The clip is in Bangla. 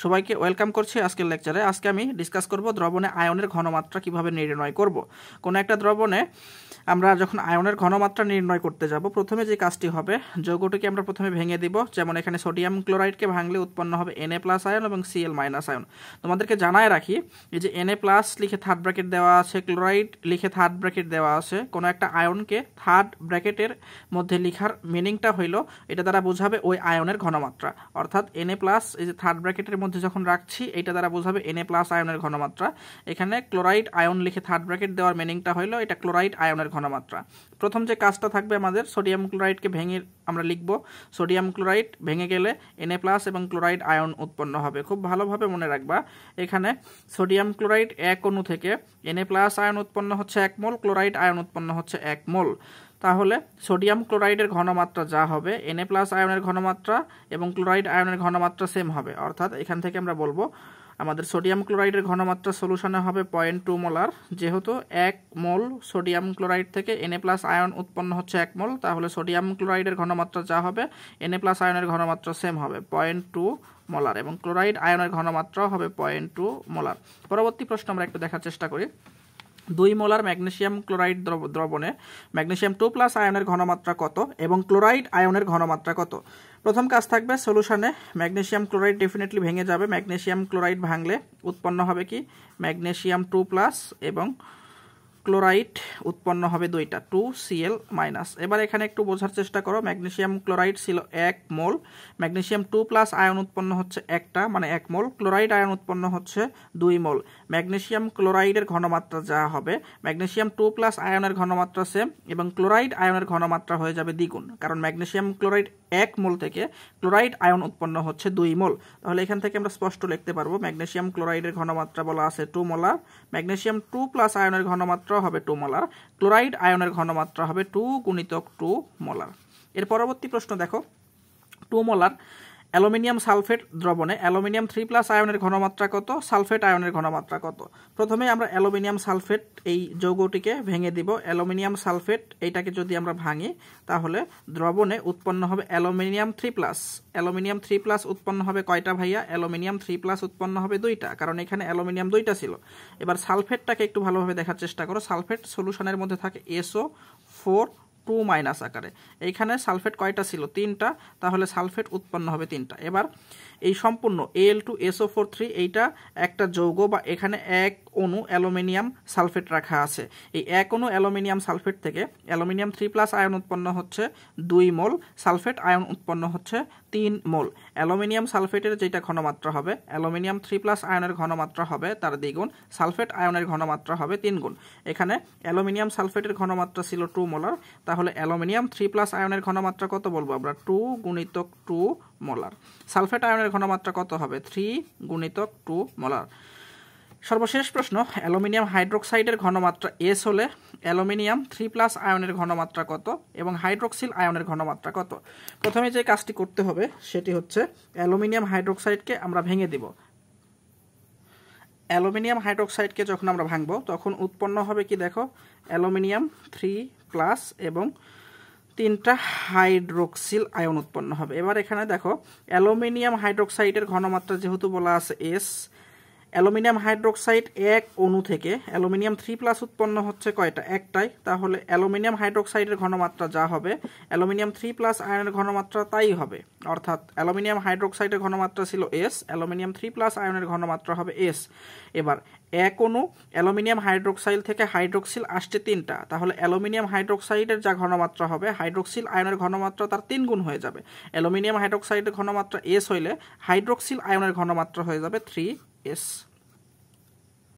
সবাইকে ওয়েলকাম করছি আজকের লেকচারে। আজকে আমি ডিসকাস করব দ্রবণে আয়নের ঘনমাত্রা কিভাবে নির্ণয় করব। কোন একটা দ্রবণে আমরা যখন আয়নের ঘনমাত্রা নির্ণয় করতে যাব, প্রথমে যে কাজটি হবে, যৌগটিকে আমরা প্রথমে ভেঙে দিব। যেমন এখানে সোডিয়াম ক্লোরাইডকে ভাঙলে উৎপন্ন হবে Na+ আয়ন এবং Cl- আয়ন। তোমাদেরকে জানায় রাখি, এই যে Na+ লিখে থার্ড ব্র্যাকেট দেওয়া আছে, ক্লোরাইড লিখে থার্ড ব্র্যাকেট দেওয়া আছে। কোনো একটা আয়নকে থার্ড ব্র্যাকেটের মধ্যে লিখার মিনিংটা হইল এটা দ্বারা বোঝাবে ওই আয়নের ঘনমাত্রা, অর্থাৎ Na+ এই যে থার্ড ব্র্যাকেটের মধ্যে যখন রাখছি এটা দ্বারা বোঝাবে Na+ আয়নের ঘনমাত্রা। এখানে ক্লোরাইড আয়ন লিখে থার্ড ব্র্যাকেট দেওয়ার মিনিংটা হইল এটা ক্লোরাইড আয়নের ঘনমাত্রা। প্রথম যে কাজটা থাকবে আমাদের, সোডিয়াম ক্লোরাইডকে ভেঙে আমরা লিখব। সোডিয়াম ক্লোরাইড ভেঙে গেলে Na+ এবং ক্লোরাইড আয়ন উৎপন্ন হবে। খুব ভালোভাবে মনে রাখবা, এখানে সোডিয়াম ক্লোরাইড এক অণু থেকে Na+ আয়ন উৎপন্ন হচ্ছে 1 মোল, ক্লোরাইড আয়ন উৎপন্ন হচ্ছে 1 মোল। তাহলে সোডিয়াম ক্লোরাইডের ঘনমাত্রা যা হবে, Na+ আয়নের ঘনমাত্রা এবং ক্লোরাইড আয়নের ঘনমাত্রা সেম হবে। অর্থাৎ এখান থেকে আমরা বলবো আমাদের সোডিয়াম ক্লোরাইডের ঘনমাত্রা সলিউশনে হবে 0.2 মোলার। যেহেতু 1 মোল সোডিয়াম ক্লোরাইড থেকে Na+ আয়ন উৎপন্ন হচ্ছে 1 মোল, তাহলে সোডিয়াম ক্লোরাইডের ঘনমাত্রা যা হবে, Na+ আয়নের ঘনমাত্রা সেম হবে 0.2 মোলার এবং ক্লোরাইড আয়নের ঘনমাত্রাও হবে 0.2 মোলার। পরবর্তী প্রশ্ন আমরা একটু দেখার চেষ্টা করি। 2 মোলার ম্যাগনেসিয়াম ক্লোরাইড দ্রবণে ম্যাগনেসিয়াম 2+ আয়নের ঘনমাত্রা কত এবং ক্লোরাইড আয়নের ঘনমাত্রা কত? প্রথম কাজ থাকবে, সলিউশনে ম্যাগনেসিয়াম ক্লোরাইড ডেফিনেটলি ভেঙে যাবে। ম্যাগনেসিয়াম ক্লোরাইড ভাঙলে উৎপন্ন হবে কি, ম্যাগনেসিয়াম 2+ এবং ক্লোরাইড উৎপন্ন হবে দুইটা, 2Cl-। এবার এখানে একটু বোঝার চেষ্টা করো, ম্যাগনেসিয়াম ক্লোরাইড ছিল 1 মোল, ম্যাগনেসিয়াম 2+ আয়ন উৎপন্ন হচ্ছে একটা, মানে 1 মোল, ক্লোরাইড আয়ন উৎপন্ন হচ্ছে 2 মোল। ম্যাগনেসিয়াম ক্লোরাইডের ঘনমাত্রা যা হবে, ম্যাগনেসিয়াম 2+ আয়নের ঘনমাত্রা সেম এবং ক্লোরাইড আয়নের ঘনমাত্রা হয়ে যাবে দ্বিগুণ, কারণ ম্যাগনেসিয়াম ক্লোরাইড 1 মোল থেকে ক্লোরাইড আয়ন উৎপন্ন হচ্ছে 2 মোল। তাহলে এখান থেকে আমরা স্পষ্ট লিখতে পারবো ম্যাগনেসিয়াম ক্লোরাইডের ঘনমাত্রা বলা আছে 2 মোলার, ম্যাগনেসিয়াম 2+ আয়নের ঘনমাত্রা হবে 2 মোলার, ক্লোরাইড আয়নের ঘনমাত্রা হবে 2 গুণিতক 2 মোলার। এর পরবর্তী প্রশ্ন দেখো, 2 মোলার অ্যালুমিনিয়াম সালফেট দ্রবণে অ্যালুমিনিয়াম 3+ আয়নের ঘনমাত্রা কত, সালফেট আয়নের ঘনমাত্রা কত? প্রথমে আমরা অ্যালুমিনিয়াম সালফেট এই যৌগটিকে ভেঙে দিব। অ্যালুমিনিয়াম সালফেট এইটাকে যদি আমরা ভাঙি, তাহলে দ্রবণে উৎপন্ন হবে অ্যালুমিনিয়াম 3+। অ্যালুমিনিয়াম 3+ উৎপন্ন হবে কয়টা ভাইয়া? অ্যালুমিনিয়াম 3+ উৎপন্ন হবে 2টা, কারণ এখানে অ্যালুমিনিয়াম 2টা ছিল। এবার সালফেটটাকে একটু ভালোভাবে দেখার চেষ্টা করো। সালফেট সলিউশনের মধ্যে থাকে SO4 2- আকারে। এইখানে সালফেট কয়টা ছিল? 3টা, তাহলে সালফেট উৎপন্ন হবে 3টা। এবার এই সম্পূর্ণ Al2SO4 3 এইটা একটা যৌগ, বা এখানে এক অণু অ্যালুমিনিয়াম সালফেট রাখা আছে। এই এক অণু অ্যালুমিনিয়াম সালফেট থেকে অ্যালুমিনিয়াম 3+ আয়ন উৎপন্ন হচ্ছে 2 মোল, সালফেট আয়ন উৎপন্ন হচ্ছে 3 মোল। অ্যালুমিনিয়াম সালফেটের যেটা ঘনমাত্রা হবে, অ্যালুমিনিয়াম 3+ আয়নের ঘনমাত্রা হবে তার দ্বিগুণ, সালফেট আয়নের ঘনমাত্রা হবে 3 গুণ। এখানে অ্যালুমিনিয়াম সালফেটের ঘনমাত্রা ছিল 2 মোলার, তাহলে অ্যালুমিনিয়াম 3+ আয়নের ঘনমাত্রা কত বলবো আমরা? 2 গুণিতক 2 মোলার। সালফেট আয়নের ঘনমাত্রা কত হবে? 3 গুণিতক 2 মোলার। সর্বশেষ প্রশ্ন, অ্যালুমিনিয়াম হাইড্রোক্সাইডের ঘনমাত্রা S হলে অ্যালুমিনিয়াম 3+ আয়নের ঘনমাত্রা কত এবং হাইড্রোক্সিল আয়নের ঘনমাত্রা কত? প্রথমে যে কাজটি করতে হবে সেটি হচ্ছে, অ্যালুমিনিয়াম হাইড্রোক্সাইডকে আমরা ভেঙে দিব। অ্যালুমিনিয়াম হাইড্রোক্সাইডকে যখন আমরা ভাঙবো, তখন উৎপন্ন হবে কি দেখো, অ্যালুমিনিয়াম 3+ এবং 3টা হাইড্রোক্সিল আয়ন উৎপন্ন হবে। এবার এখানে দেখো, অ্যালুমিনিয়াম হাইড্রোক্সাইডের ঘনমাত্রা যেহেতু বলা আছে S, অ্যালুমিনিয়াম হাইড্রোক্সাইড এক অণু থেকে অ্যালুমিনিয়াম 3+ উৎপন্ন হচ্ছে কয়টা? একটাই। তাহলে অ্যালুমিনিয়াম হাইড্রোক্সাইডের ঘনমাত্রা যা হবে, অ্যালুমিনিয়াম 3+ আয়নের ঘনমাত্রা তাই হবে। অর্থাৎ অ্যালুমিনিয়াম হাইড্রোক্সাইডের ঘনমাত্রা ছিল S, অ্যালুমিনিয়াম 3+ আয়নের ঘনমাত্রা হবে S। এবার এক অণু অ্যালুমিনিয়াম হাইড্রোক্সাইড থেকে হাইড্রোক্সিল আসছে 3টা, তাহলে অ্যালুমিনিয়াম হাইড্রোক্সাইডের যা ঘনমাত্রা হবে, হাইড্রোক্সিল আয়নের ঘনমাত্রা তার 3 গুণ হয়ে যাবে। অ্যালুমিনিয়াম হাইড্রোক্সাইডের ঘনমাত্রা S হইলে হাইড্রোক্সিল আয়নের ঘনমাত্রা হয়ে যাবে 3S।